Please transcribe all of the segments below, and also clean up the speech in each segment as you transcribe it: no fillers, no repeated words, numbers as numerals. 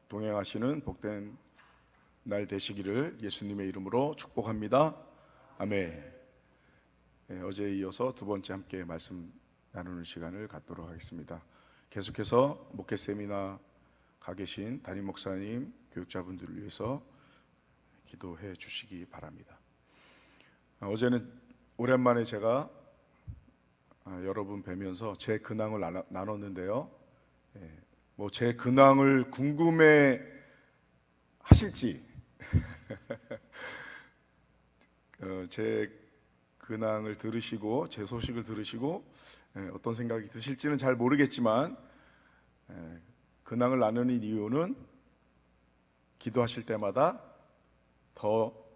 동행하시는 복된 날 되시기를 예수님의 이름으로 축복합니다. 아멘. 어제에 이어서 두 번째 함께 말씀 나누는 시간을 갖도록 하겠습니다. 계속해서 목회 세미나 가 계신 담임 목사님, 교육자분들을 위해서 기도해 주시기 바랍니다. 어제는 오랜만에 제가 여러분 뵈면서 제 근황을 나눴는데요. 뭐 제 근황을 궁금해 하실지 제 근황을 들으시고 제 소식을 들으시고 어떤 생각이 드실지는 잘 모르겠지만 근황을 나누는 이유는 기도하실 때마다 더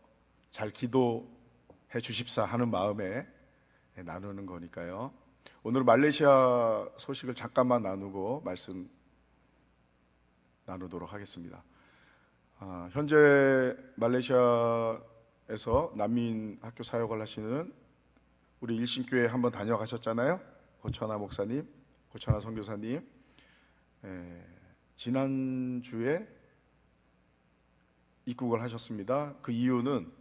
잘 기도해 주십사 하는 마음에 나누는 거니까요. 오늘 말레이시아 소식을 잠깐만 나누고 말씀 나누도록 하겠습니다. 현재 말레이시아에서 난민 학교 사역을 하시는 우리 일신교회 한번 다녀가셨잖아요. 고천아 목사님, 고천아 선교사님. 지난주에 입국을 하셨습니다. 그 이유는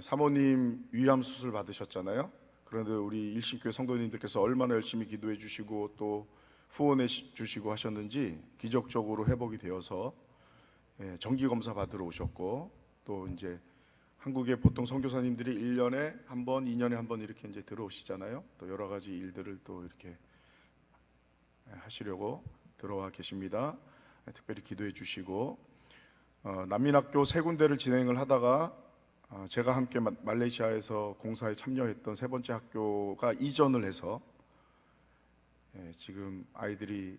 사모님 위암 수술 받으셨잖아요. 그런데 우리 일신교회 성도님들께서 얼마나 열심히 기도해 주시고 또 후원해 주시고 하셨는지 기적적으로 회복이 되어서 정기검사 받으러 오셨고, 또 이제 한국의 보통 선교사님들이 1년에 한 번, 2년에 한 번 이렇게 이제 들어오시잖아요. 또 여러 가지 일들을 또 이렇게 하시려고 들어와 계십니다. 특별히 기도해 주시고, 난민학교 세 군데를 진행을 하다가 제가 함께 말레이시아에서 공사에 참여했던 세 번째 학교가 이전을 해서 지금 아이들이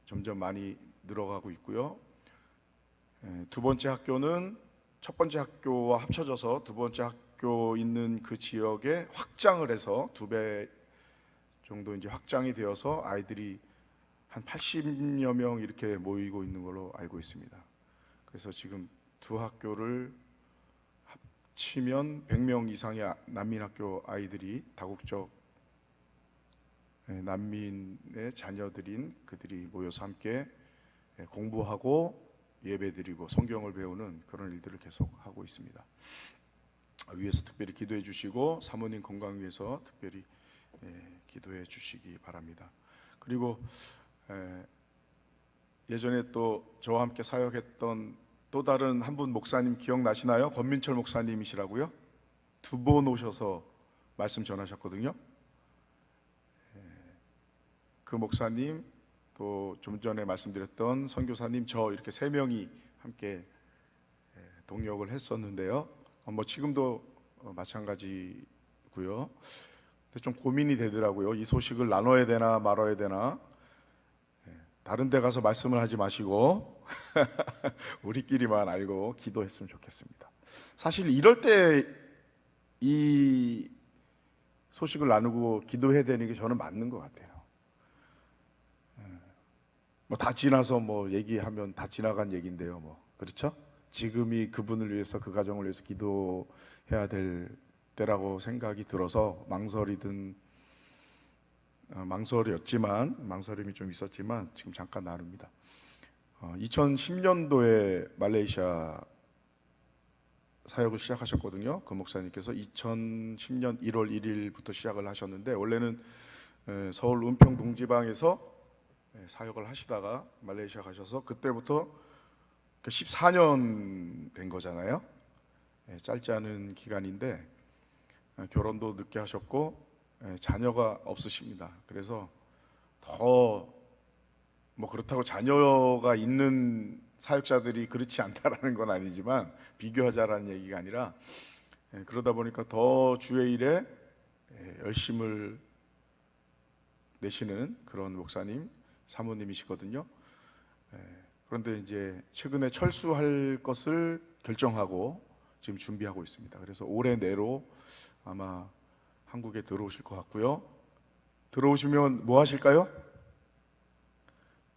점점 많이 늘어가고 있고요. 두 번째 학교는 첫 번째 학교와 합쳐져서 두 번째 학교 있는 그 지역에 확장을 해서 2배 정도 이제 확장이 되어서 아이들이 한 80여 명 이렇게 모이고 있는 걸로 알고 있습니다. 그래서 지금 두 학교를 합치면 100명 이상의 난민학교 아이들이 다국적 난민의 자녀들인 그들이 모여서 함께 공부하고 예배드리고 성경을 배우는 그런 일들을 계속 하고 있습니다. 위에서 특별히 기도해 주시고 사모님 건강 위해서 특별히 기도해 주시기 바랍니다. 그리고 예전에 또 저와 함께 사역했던 또 다른 한 분 목사님 기억나시나요? 권민철 목사님이시라고요. 2번 오셔서 말씀 전하셨거든요. 그 목사님, 또 좀 전에 말씀드렸던 선교사님, 저 이렇게 3명이 함께 동역을 했었는데요. 뭐 지금도 마찬가지고요. 근데 좀 고민이 되더라고요. 이 소식을 나눠야 되나 말아야 되나. 다른 데 가서 말씀을 하지 마시고 우리끼리만 알고 기도했으면 좋겠습니다. 사실 이럴 때 이 소식을 나누고 기도해야 되는 게 저는 맞는 것 같아요. 뭐 다 지나서 뭐 얘기하면 다 지나간 얘기인데요. 뭐 그렇죠? 지금이 그분을 위해서, 그 가정을 위해서 기도해야 될 때라고 생각이 들어서 망설이었지만, 망설임이 좀 있었지만 지금 잠깐 나눕니다. 2010년도에 말레이시아 사역을 시작하셨거든요. 그 목사님께서 2010년 1월 1일부터 시작을 하셨는데, 원래는 서울 은평 동지방에서 사역을 하시다가 말레이시아 가셔서 그때부터 14년 된 거잖아요. 짧지 않은 기간인데 결혼도 늦게 하셨고 자녀가 없으십니다. 그래서 더 뭐 그렇다고 자녀가 있는 사역자들이 그렇지 않다라는 건 아니지만, 비교하자라는 얘기가 아니라 그러다 보니까 더 주의 일에 열심을 내시는 그런 목사님, 사모님이시거든요. 그런데 이제 최근에 철수할 것을 결정하고 지금 준비하고 있습니다. 그래서 올해 내로 아마 한국에 들어오실 것 같고요. 들어오시면 뭐 하실까요?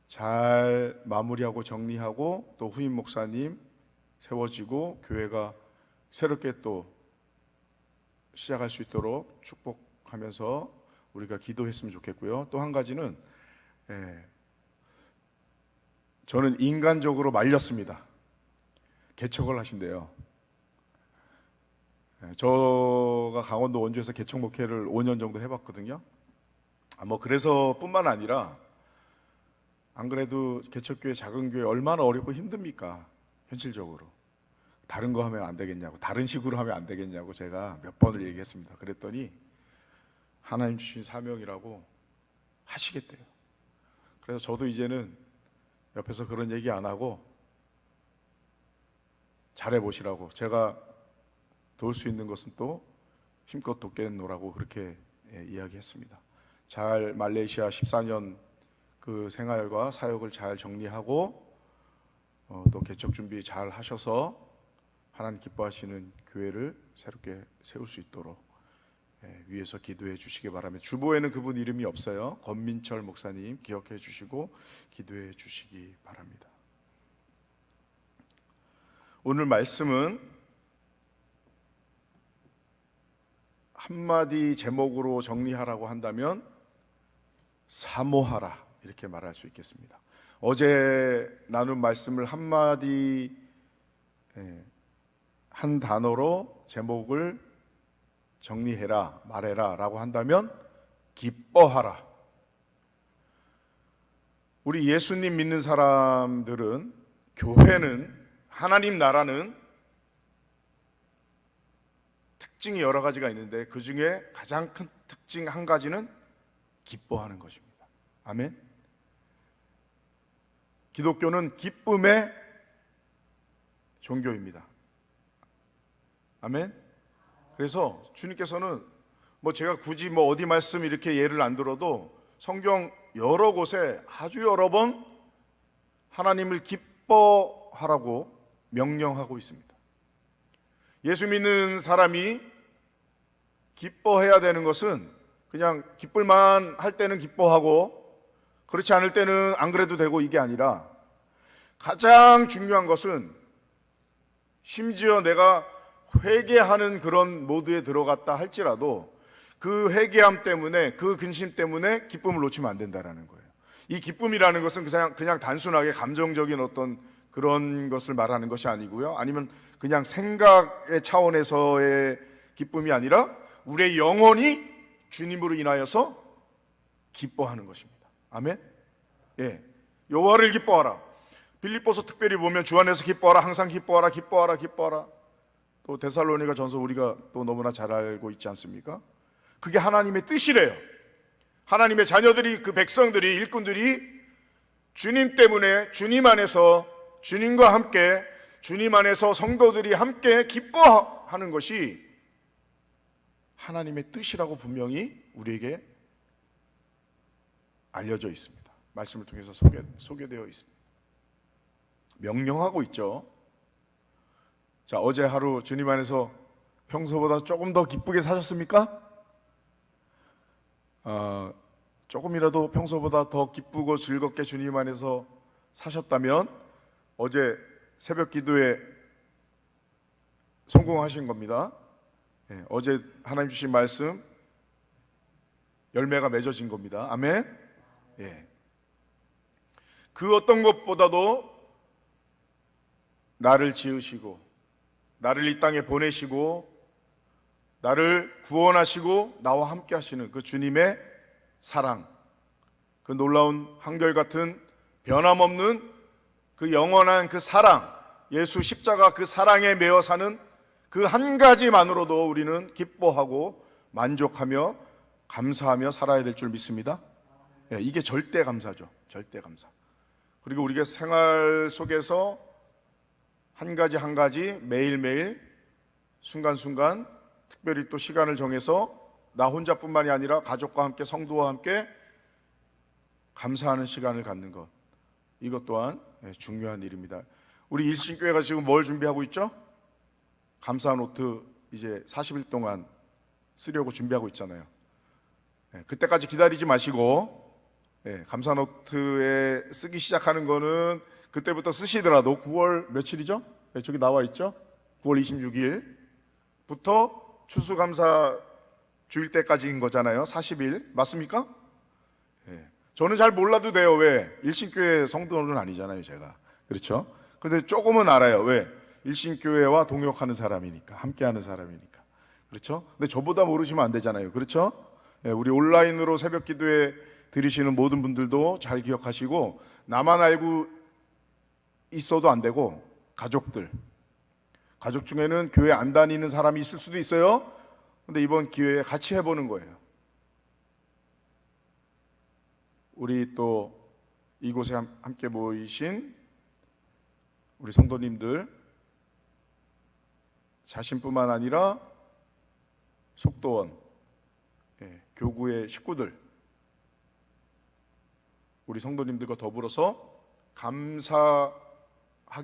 잘 마무리하고 정리하고 또 후임 목사님 세워지고 교회가 새롭게 또 시작할 수 있도록 축복하면서 우리가 기도했으면 좋겠고요. 또 한 가지는 저는 인간적으로 말렸습니다. 개척을 하신대요. 저가 강원도 원주에서 개척 목회를 5년 정도 해봤거든요. 그래서 뿐만 아니라, 안 그래도 개척교회, 작은 교회 얼마나 어렵고 힘듭니까? 현실적으로. 다른 거 하면 안 되겠냐고, 다른 식으로 하면 안 되겠냐고 제가 몇 번을 얘기했습니다. 그랬더니 하나님 주신 사명이라고 하시겠대요. 그래서 저도 이제는 옆에서 그런 얘기 안 하고 잘해보시라고, 제가 도울 수 있는 것은 또 힘껏 돕겠노라고 그렇게 이야기했습니다. 잘 말레이시아 14년 그 생활과 사역을 잘 정리하고 또 개척 준비 잘 하셔서 하나님 기뻐하시는 교회를 새롭게 세울 수 있도록 위에서 기도해 주시기 바랍니다. 주보에는 그분 이름이 없어요. 권민철 목사님 기억해 주시고 기도해 주시기 바랍니다. 오늘 말씀은 한마디 제목으로 정리하라고 한다면 사모하라, 이렇게 말할 수 있겠습니다. 어제 나눈 말씀을 한마디 한 단어로 제목을 정리해라, 말해라 라고 한다면 기뻐하라. 우리 예수님 믿는 사람들은, 교회는, 하나님 나라는 특징이 여러 가지가 있는데 그 중에 가장 큰 특징 한 가지는 기뻐하는 것입니다. 아멘. 기독교는 기쁨의 종교입니다. 아멘. 그래서 주님께서는 제가 굳이 어디 말씀 이렇게 예를 안 들어도 성경 여러 곳에 아주 여러 번 하나님을 기뻐하라고 명령하고 있습니다. 예수 믿는 사람이 기뻐해야 되는 것은 그냥 기쁠만 할 때는 기뻐하고 그렇지 않을 때는 안 그래도 되고, 이게 아니라 가장 중요한 것은, 심지어 내가 회개하는 그런 모드에 들어갔다 할지라도 그 회개함 때문에, 그 근심 때문에 기쁨을 놓치면 안 된다는 거예요. 이 기쁨이라는 것은 그냥 단순하게 감정적인 어떤 그런 것을 말하는 것이 아니고요, 아니면 그냥 생각의 차원에서의 기쁨이 아니라 우리의 영혼이 주님으로 인하여서 기뻐하는 것입니다. 아멘. 예, 여호와를 기뻐하라. 빌립보서 특별히 보면 주 안에서 기뻐하라, 항상 기뻐하라, 기뻐하라, 기뻐하라. 또 데살로니가 전서 우리가 또 너무나 잘 알고 있지 않습니까? 그게 하나님의 뜻이래요. 하나님의 자녀들이, 그 백성들이, 일꾼들이 주님 때문에, 주님 안에서, 주님과 함께, 주님 안에서 성도들이 함께 기뻐하는 것이 하나님의 뜻이라고 분명히 우리에게 알려져 있습니다. 말씀을 통해서 소개되어 있습니다. 명령하고 있죠. 자, 어제 하루 주님 안에서 평소보다 조금 더 기쁘게 사셨습니까? 조금이라도 평소보다 더 기쁘고 즐겁게 주님 안에서 사셨다면 어제 새벽 기도에 성공하신 겁니다. 어제 하나님 주신 말씀 열매가 맺어진 겁니다. 아멘. 그 어떤 것보다도 나를 지으시고 나를 이 땅에 보내시고 나를 구원하시고 나와 함께 하시는 그 주님의 사랑, 그 놀라운 한결같은 변함없는 그 영원한 그 사랑, 예수 십자가 그 사랑에 매어 사는 그 한 가지만으로도 우리는 기뻐하고 만족하며 감사하며 살아야 될 줄 믿습니다. 이게 절대 감사죠. 절대 감사. 그리고 우리가 생활 속에서 한 가지 한 가지 매일매일 순간순간 특별히 또 시간을 정해서 나 혼자뿐만이 아니라 가족과 함께, 성도와 함께 감사하는 시간을 갖는 것, 이것 또한 중요한 일입니다. 우리 일신교회가 지금 뭘 준비하고 있죠? 감사 노트 이제 40일 동안 쓰려고 준비하고 있잖아요. 그때까지 기다리지 마시고 감사 노트에 쓰기 시작하는 거는 그때부터 쓰시더라도 9월 며칠이죠? 저기 나와 있죠? 9월 26일부터 추수감사 주일 때까지인 거잖아요. 40일 맞습니까? 저는 잘 몰라도 돼요. 왜? 일신교회 성도는 아니잖아요, 제가. 그렇죠? 근데 조금은 알아요. 왜? 일신교회와 동역하는 사람이니까, 함께하는 사람이니까. 그렇죠? 근데 저보다 모르시면 안 되잖아요. 그렇죠? 예, 우리 온라인으로 새벽 기도에 들으시는 모든 분들도 잘 기억하시고, 나만 알고 있어도 안 되고, 가족 중에는 교회 안 다니는 사람이 있을 수도 있어요. 근데 이번 기회에 같이 해보는 거예요. 우리 또 이곳에 함께 모이신 우리 성도님들 자신뿐만 아니라 속도원, 교구의 식구들, 우리 성도님들과 더불어서 감사하기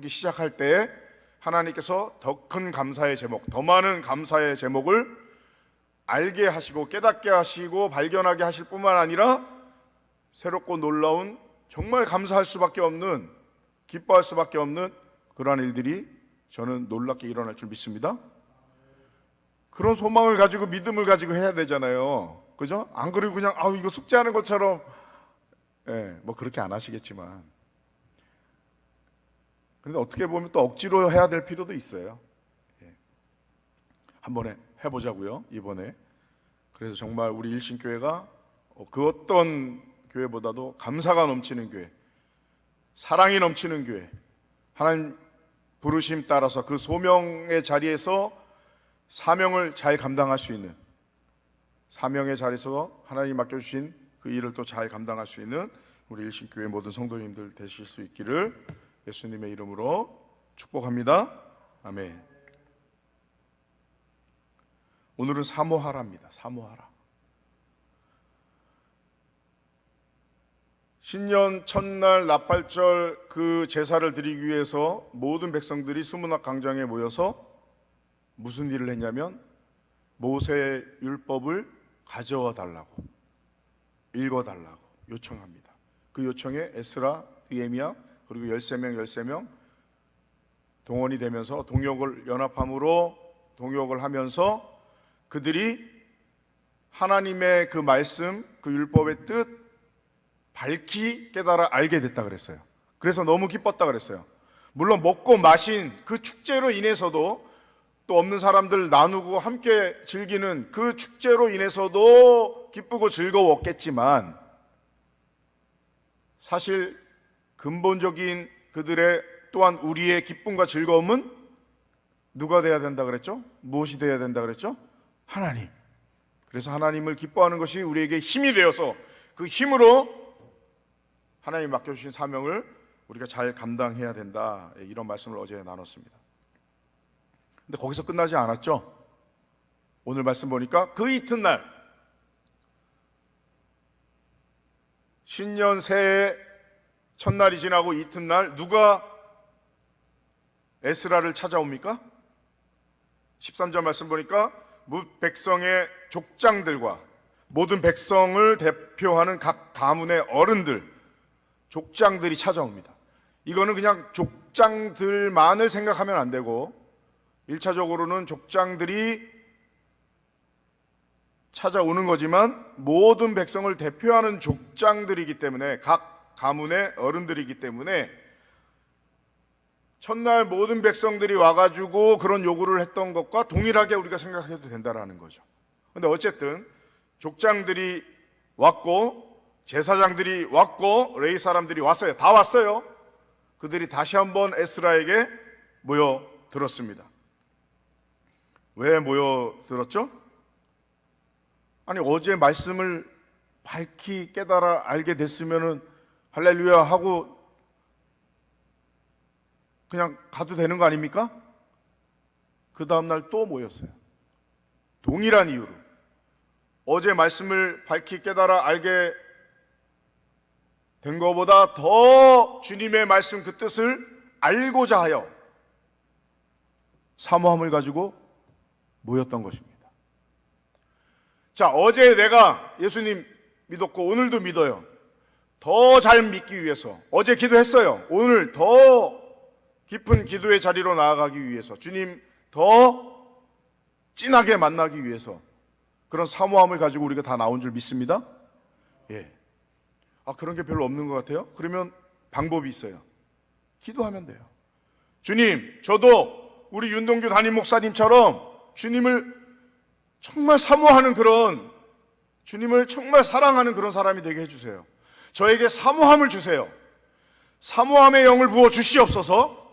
시작할 때 하나님께서 더 큰 감사의 제목, 더 많은 감사의 제목을 알게 하시고 깨닫게 하시고 발견하게 하실 뿐만 아니라 새롭고 놀라운, 정말 감사할 수밖에 없는, 기뻐할 수밖에 없는 그러한 일들이 저는 놀랍게 일어날 줄 믿습니다. 그런 소망을 가지고 믿음을 가지고 해야 되잖아요. 그죠? 안 그러고 그냥 이거 숙제하는 것처럼 뭐 그렇게 안 하시겠지만, 그런데 어떻게 보면 또 억지로 해야 될 필요도 있어요. 한번 해보자고요, 이번에. 그래서 정말 우리 일신교회가 그 어떤 교회보다도 감사가 넘치는 교회, 사랑이 넘치는 교회, 하나님 부르심 따라서 그 소명의 자리에서 사명을 잘 감당할 수 있는, 사명의 자리에서 하나님 맡겨주신 그 일을 또 잘 감당할 수 있는 우리 일신교회 모든 성도님들 되실 수 있기를 예수님의 이름으로 축복합니다. 아멘. 오늘은 사모하라입니다. 사모하라. 신년 첫날 나팔절 그 제사를 드리기 위해서 모든 백성들이 수문학 광장에 모여서 무슨 일을 했냐면 모세의 율법을 가져와 달라고, 읽어 달라고 요청합니다. 그 요청에 에스라, 느헤미야 그리고 13명 동원이 되면서 동역을 연합함으로 동역을 하면서 그들이 하나님의 그 말씀, 그 율법의 뜻 밝히 깨달아 알게 됐다 그랬어요. 그래서 너무 기뻤다 그랬어요. 물론 먹고 마신 그 축제로 인해서도, 또 없는 사람들 나누고 함께 즐기는 그 축제로 인해서도 기쁘고 즐거웠겠지만, 사실 근본적인 그들의 또한 우리의 기쁨과 즐거움은 누가 돼야 된다 그랬죠? 무엇이 돼야 된다 그랬죠? 하나님. 그래서 하나님을 기뻐하는 것이 우리에게 힘이 되어서 그 힘으로 하나님 맡겨주신 사명을 우리가 잘 감당해야 된다, 이런 말씀을 어제 나눴습니다. 근데 거기서 끝나지 않았죠? 오늘 말씀 보니까 그 이튿날, 신년 새해 첫날이 지나고 이튿날 누가 에스라를 찾아옵니까? 13절 말씀 보니까 백성의 족장들과 모든 백성을 대표하는 각 가문의 어른들, 족장들이 찾아옵니다. 이거는 그냥 족장들만을 생각하면 안 되고, 1차적으로는 족장들이 찾아오는 거지만 모든 백성을 대표하는 족장들이기 때문에, 각 가문의 어른들이기 때문에 첫날 모든 백성들이 와가지고 그런 요구를 했던 것과 동일하게 우리가 생각해도 된다라는 거죠. 근데 어쨌든 족장들이 왔고 제사장들이 왔고 레위 사람들이 왔어요. 다 왔어요. 그들이 다시 한번 에스라에게 모여들었습니다. 왜 모여들었죠? 아니, 어제 말씀을 밝히 깨달아 알게 됐으면은 할렐루야 하고 그냥 가도 되는 거 아닙니까? 그 다음날 또 모였어요. 동일한 이유로. 어제 말씀을 밝히 깨달아 알게 된 것보다 더 주님의 말씀 그 뜻을 알고자 하여 사모함을 가지고 모였던 것입니다. 자, 어제 내가 예수님 믿었고 오늘도 믿어요. 더 잘 믿기 위해서 어제 기도했어요. 오늘 더 깊은 기도의 자리로 나아가기 위해서, 주님 더 진하게 만나기 위해서 그런 사모함을 가지고 우리가 다 나온 줄 믿습니다. 예. 그런 게 별로 없는 것 같아요. 그러면 방법이 있어요. 기도하면 돼요. 주님, 저도 우리 윤동규 담임 목사님처럼 주님을 정말 사모하는 그런, 주님을 정말 사랑하는 그런 사람이 되게 해주세요. 저에게 사모함을 주세요. 사모함의 영을 부어 주시옵소서.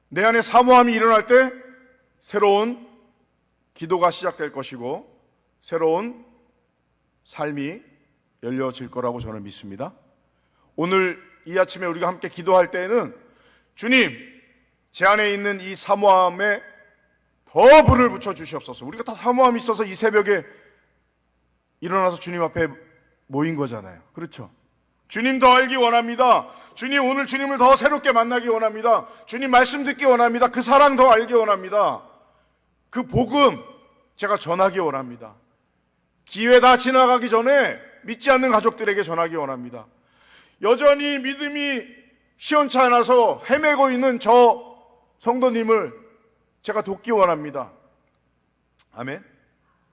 내 안에 사모함이 일어날 때 새로운 기도가 시작될 것이고 새로운 삶이 열려질 거라고 저는 믿습니다. 오늘 이 아침에 우리가 함께 기도할 때에는 주님, 제 안에 있는 이 사모함에 더 불을 붙여 주시옵소서. 우리가 다 사모함이 있어서 이 새벽에 일어나서 주님 앞에 모인 거잖아요. 그렇죠? 주님 더 알기 원합니다. 주님, 오늘 주님을 더 새롭게 만나기 원합니다. 주님 말씀 듣기 원합니다. 그 사랑 더 알기 원합니다. 그 복음 제가 전하기 원합니다. 기회 다 지나가기 전에 믿지 않는 가족들에게 전하기 원합니다. 여전히 믿음이 시원치 않아서 헤매고 있는 저 성도님을 제가 돕기 원합니다. 아멘.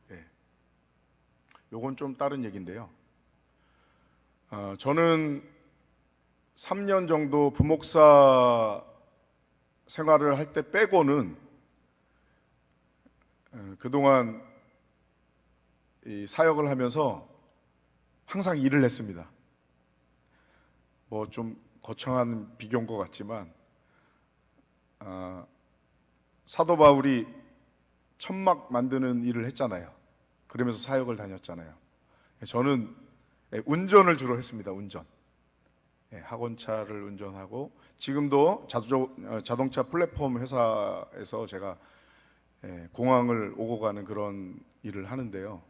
네. 요건 좀 다른 얘기인데요. 저는 3년 정도 부목사 생활을 할 때 빼고는 그동안 이 사역을 하면서 항상 일을 했습니다. 뭐 좀 거창한 비교인 것 같지만 사도 바울이 천막 만드는 일을 했잖아요. 그러면서 사역을 다녔잖아요. 저는 운전을 주로 했습니다. 운전. 학원차를 운전하고 지금도 자동차 플랫폼 회사에서 제가 공항을 오고 가는 그런 일을 하는데요.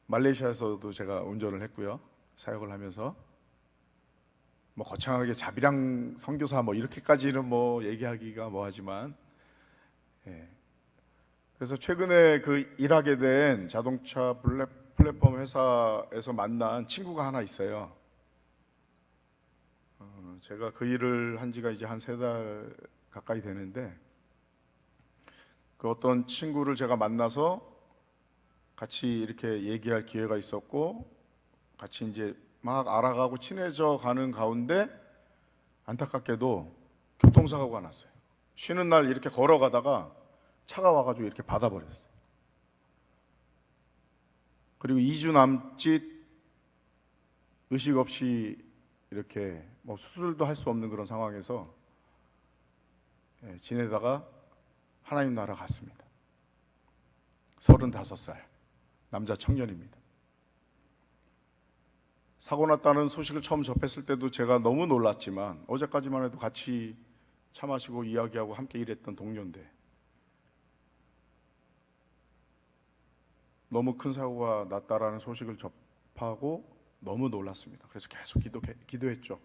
말레이시아에서도 제가 운전을 했고요. 사역을 하면서 뭐 거창하게 자비랑 선교사 뭐 이렇게까지는 뭐 얘기하기가 뭐하지만 그래서 최근에 그 일하게 된 자동차 플랫폼 회사에서 만난 친구가 하나 있어요. 제가 그 일을 한 지가 이제 한 3달 가까이 되는데 그 어떤 친구를 제가 만나서 같이 이렇게 얘기할 기회가 있었고 같이 이제 막 알아가고 친해져 가는 가운데 안타깝게도 교통사고가 났어요. 쉬는 날 이렇게 걸어가다가 차가 와가지고 이렇게 받아버렸어요. 그리고 2주 남짓 의식 없이 이렇게 뭐 수술도 할 수 없는 그런 상황에서 지내다가 하나님 나라 갔습니다. 35살 남자 청년입니다. 사고 났다는 소식을 처음 접했을 때도 제가 너무 놀랐지만 어제까지만 해도 같이 차 마시고 이야기하고 함께 일했던 동료인데 너무 큰 사고가 났다라는 소식을 접하고 너무 놀랐습니다. 그래서 계속 기도했죠.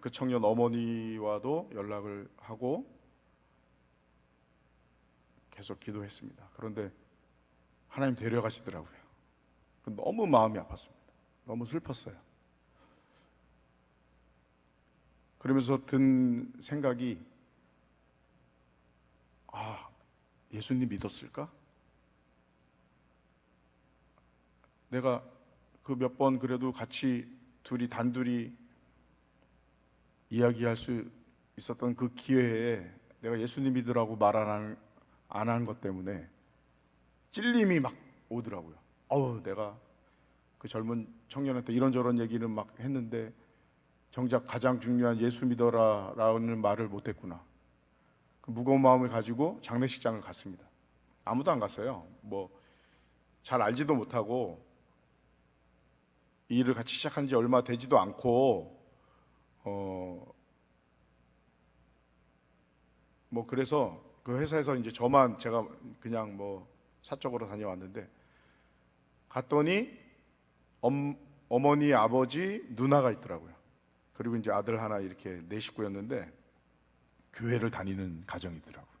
그 청년 어머니와도 연락을 하고 계속 기도했습니다. 그런데 하나님 데려가시더라고요. 너무 마음이 아팠습니다. 너무 슬펐어요. 그러면서 든 생각이 예수님 믿었을까? 내가 그 몇 번 그래도 같이 단둘이 이야기할 수 있었던 그 기회에 내가 예수님 믿으라고 말 안 한 것 때문에 찔림이 막 오더라고요. 내가 그 젊은 청년한테 이런저런 얘기는 막 했는데 정작 가장 중요한 예수 믿어라라는 말을 못했구나. 그 무거운 마음을 가지고 장례식장을 갔습니다. 아무도 안 갔어요. 뭐 잘 알지도 못하고 이 일을 같이 시작한 지 얼마 되지도 않고 뭐 그래서 그 회사에서 이제 제가 그냥 뭐 사적으로 다녀왔는데 갔더니 어머니, 아버지, 누나가 있더라고요. 그리고 이제 아들 하나 이렇게 4식구였는데 교회를 다니는 가정이더라고요.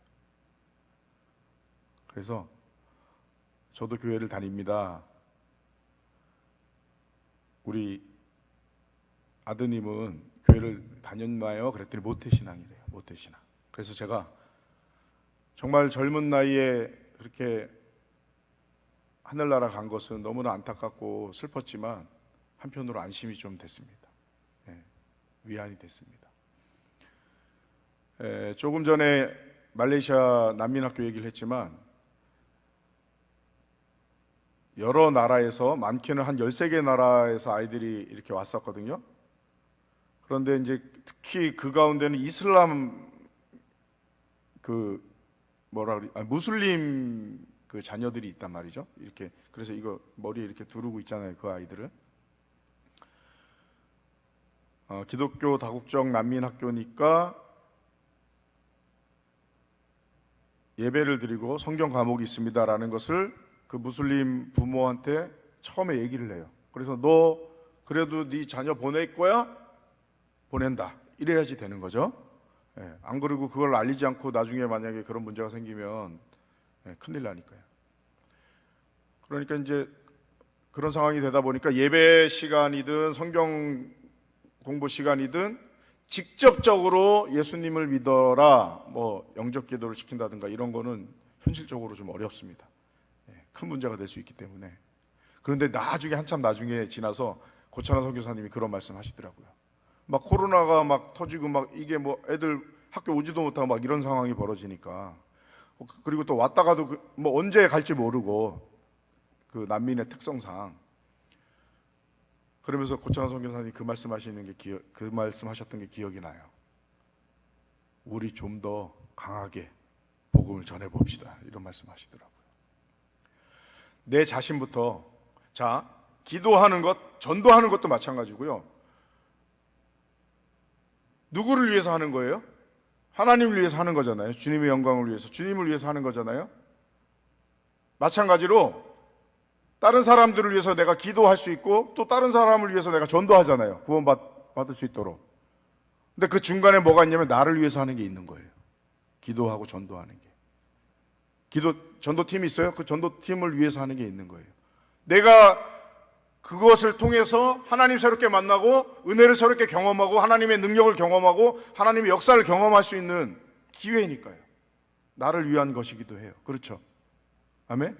그래서 저도 교회를 다닙니다. 우리 아드님은 교회를 다녔나요? 그랬더니 모태신앙이래요. 모태신앙. 그래서 제가 정말 젊은 나이에 그렇게 하늘나라 간 것은 너무나 안타깝고 슬펐지만 한편으로 안심이 좀 됐습니다. 위안이 됐습니다. 조금 전에 말레이시아 난민학교 얘기를 했지만 여러 나라에서, 많게는 한 13개 나라에서 아이들이 이렇게 왔었거든요. 그런데 이제 특히 그 가운데는 이슬람 무슬림 그 자녀들이 있단 말이죠. 이렇게, 그래서 이거 머리에 이렇게 두르고 있잖아요, 그 아이들을. 기독교 다국적 난민 학교니까 예배를 드리고 성경 과목이 있습니다라는 것을 그 무슬림 부모한테 처음에 얘기를 해요. 그래서 너 그래도 네 자녀 보낼 거야? 보낸다. 이래야지 되는 거죠. 안 그러고 그걸 알리지 않고 나중에 만약에 그런 문제가 생기면 큰일 나니까요. 그러니까 이제 그런 상황이 되다 보니까 예배 시간이든 성경 공부 시간이든 직접적으로 예수님을 믿어라, 뭐 영접 기도를 시킨다든가 이런 거는 현실적으로 좀 어렵습니다. 큰 문제가 될 수 있기 때문에. 그런데 나중에, 한참 나중에 지나서 고찬원 선교사님이 그런 말씀 하시더라고요. 막 코로나가 막 터지고 막 이게 뭐 애들 학교 오지도 못하고 막 이런 상황이 벌어지니까, 그리고 또 왔다가도 뭐 언제 갈지 모르고 그 난민의 특성상, 그러면서 고찬원 선교사님이 그 말씀하셨던 게 기억이 나요. 우리 좀 더 강하게 복음을 전해 봅시다, 이런 말씀하시더라고요. 내 자신부터, 자, 기도하는 것, 전도하는 것도 마찬가지고요. 누구를 위해서 하는 거예요? 하나님을 위해서 하는 거잖아요. 주님의 영광을 위해서, 주님을 위해서 하는 거잖아요. 마찬가지로 다른 사람들을 위해서 내가 기도할 수 있고, 또 다른 사람을 위해서 내가 전도하잖아요. 구원받을 수 있도록. 근데 그 중간에 뭐가 있냐면 나를 위해서 하는 게 있는 거예요. 기도하고 전도하는 게. 전도팀이 있어요. 그 전도팀을 위해서 하는 게 있는 거예요. 내가 그것을 통해서 하나님 새롭게 만나고 은혜를 새롭게 경험하고 하나님의 능력을 경험하고 하나님의 역사를 경험할 수 있는 기회니까요. 나를 위한 것이기도 해요. 그렇죠? 아멘?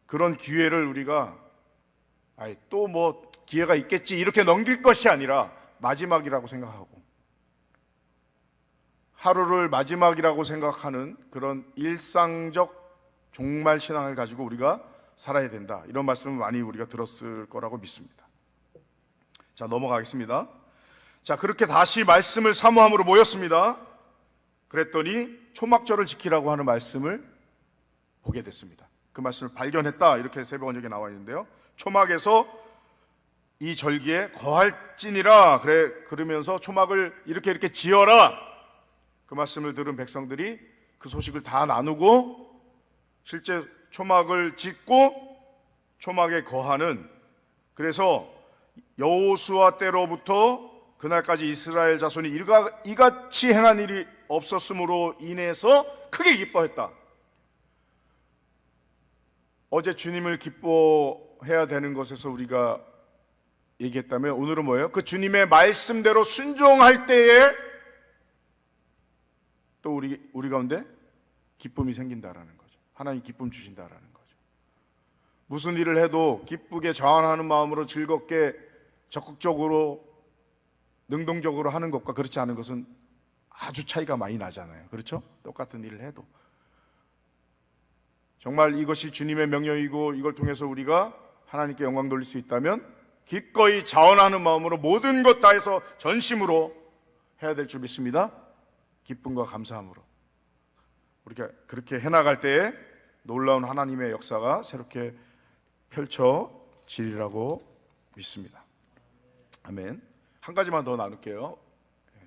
그런 기회를 우리가 또 뭐 기회가 있겠지 이렇게 넘길 것이 아니라 마지막이라고 생각하고, 하루를 마지막이라고 생각하는 그런 일상적 종말 신앙을 가지고 우리가 살아야 된다, 이런 말씀을 많이 우리가 들었을 거라고 믿습니다. 자, 넘어가겠습니다. 자, 그렇게 다시 말씀을 사모함으로 모였습니다. 그랬더니 초막절을 지키라고 하는 말씀을 보게 됐습니다. 그 말씀을 발견했다, 이렇게 세번역에 나와 있는데요. 초막에서 이 절기에 거할지니라, 그러면서 초막을 이렇게 지어라, 그 말씀을 들은 백성들이 그 소식을 다 나누고 실제 초막을 짓고 초막에 거하는, 그래서 여호수아 때로부터 그날까지 이스라엘 자손이 이같이 행한 일이 없었으므로 인해서 크게 기뻐했다. 어제 주님을 기뻐해야 되는 것에서 우리가 얘기했다면, 오늘은 뭐예요? 그 주님의 말씀대로 순종할 때에 또 우리 가운데 기쁨이 생긴다라는 거죠. 하나님 기쁨 주신다라는 거죠. 무슨 일을 해도 기쁘게 자원하는 마음으로 즐겁게 적극적으로 능동적으로 하는 것과 그렇지 않은 것은 아주 차이가 많이 나잖아요. 그렇죠? 똑같은 일을 해도. 정말 이것이 주님의 명령이고 이걸 통해서 우리가 하나님께 영광 돌릴 수 있다면 기꺼이 자원하는 마음으로 모든 것 다해서 전심으로 해야 될 줄 믿습니다. 기쁨과 감사함으로 우리가 그렇게 해나갈 때에 놀라운 하나님의 역사가 새롭게 펼쳐지리라고 믿습니다. 아멘. 한 가지만 더 나눌게요.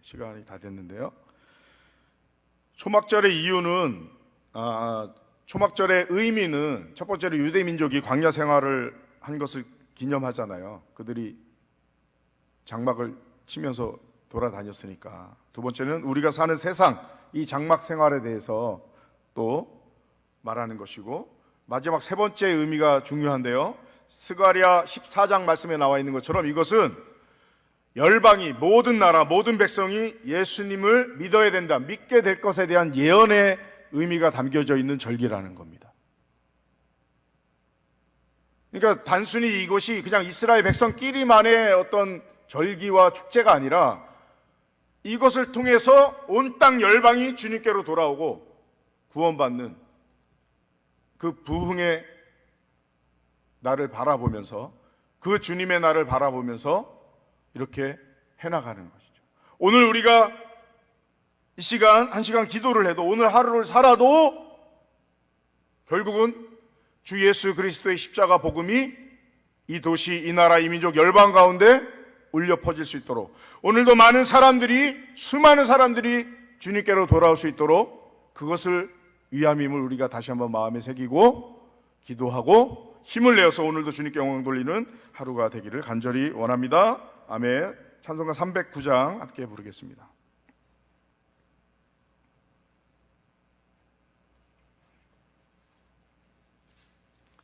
시간이 다 됐는데요. 초막절의 이유는, 초막절의 의미는, 첫 번째로 유대 민족이 광야 생활을 한 것을 기념하잖아요. 그들이 장막을 치면서 돌아다녔으니까. 두 번째는 우리가 사는 세상, 이 장막 생활에 대해서 또 말하는 것이고, 마지막 세 번째 의미가 중요한데요. 스가랴 14장 말씀에 나와 있는 것처럼 이것은 열방이, 모든 나라, 모든 백성이 예수님을 믿어야 된다, 믿게 될 것에 대한 예언의 의미가 담겨져 있는 절기라는 겁니다. 그러니까 단순히 이것이 그냥 이스라엘 백성끼리만의 어떤 절기와 축제가 아니라 이것을 통해서 온 땅 열방이 주님께로 돌아오고 구원받는 그 부흥의 날을 바라보면서, 그 주님의 날을 바라보면서 이렇게 해나가는 것이죠. 오늘 우리가 이 시간, 한 시간 기도를 해도, 오늘 하루를 살아도 결국은 주 예수 그리스도의 십자가 복음이 이 도시, 이 나라, 이 민족, 열방 가운데 울려 퍼질 수 있도록, 오늘도 많은 사람들이, 수많은 사람들이 주님께로 돌아올 수 있도록 그것을 위함임을 우리가 다시 한번 마음에 새기고 기도하고 힘을 내어서 오늘도 주님께 영광 돌리는 하루가 되기를 간절히 원합니다. 아멘. 찬송가 309장 함께 부르겠습니다.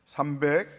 309장